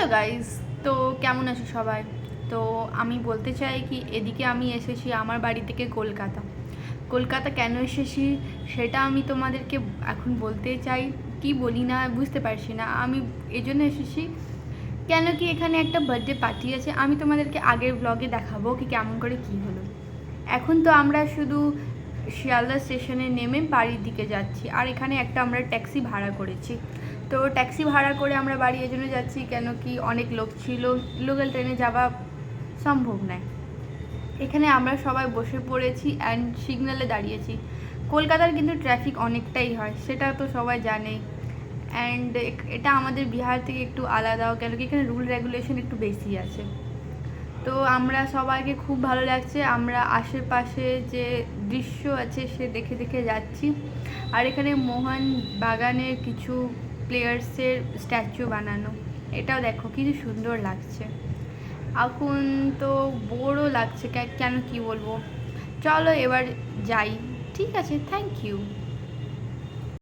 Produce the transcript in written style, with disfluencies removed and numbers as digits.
Hello guys, তো কেমন আছো সবাই? তো আমি বলতে চাই কি এদিকে আমি এসেছি আমার বাড়ি থেকে কলকাতা। কলকাতা কেন এসেছি সেটা আমি তোমাদেরকে এখন বলতে চাই। কি বলি না বুঝতে পারছি না আমি। এজন্য এসেছি কেন কি এখানে একটা বার্থডে পার্টি আছে। আমি তোমাদেরকে আগের ব্লগে দেখাবো কি কেমন করে কি হলো। এখন তো আমরা শুধু শিয়ালদা স্টেশনে নেমে বাড়ির দিকে যাচ্ছি, আর এখানে একটা আমরা ট্যাক্সি ভাড়া করেছি। তো ট্যাক্সি ভাড়া করে আমরা বাড়ি এজন্য যাচ্ছি কেন কি অনেক লোক ছিল, লোকাল ট্রেনে যাওয়া সম্ভব নয়। এখানে আমরা সবাই বসে পড়েছি অ্যান্ড সিগন্যালে দাঁড়িয়েছি। কলকাতার কিন্তু ট্রাফিক অনেকটাই হয়, সেটা তো সবাই জানে। অ্যান্ড এটা আমাদের বিহার থেকে একটু আলাদাও কেন কি এখানে রুল রেগুলেশন একটু বেশি আছে। তো আমরা সবাইকে খুব ভালো লাগছে, আমরা আশেপাশে যে দৃশ্য আছে সে দেখে দেখে যাচ্ছি। আর এখানে মোহন বাগানের কিছু প্লেয়ার্সের স্ট্যাচু বানানো, এটাও দেখো কিছু সুন্দর লাগছে। এখন তো বোরও লাগছে, কেন কি বলবো। চলো এবার যাই। ঠিক আছে, থ্যাংক ইউ।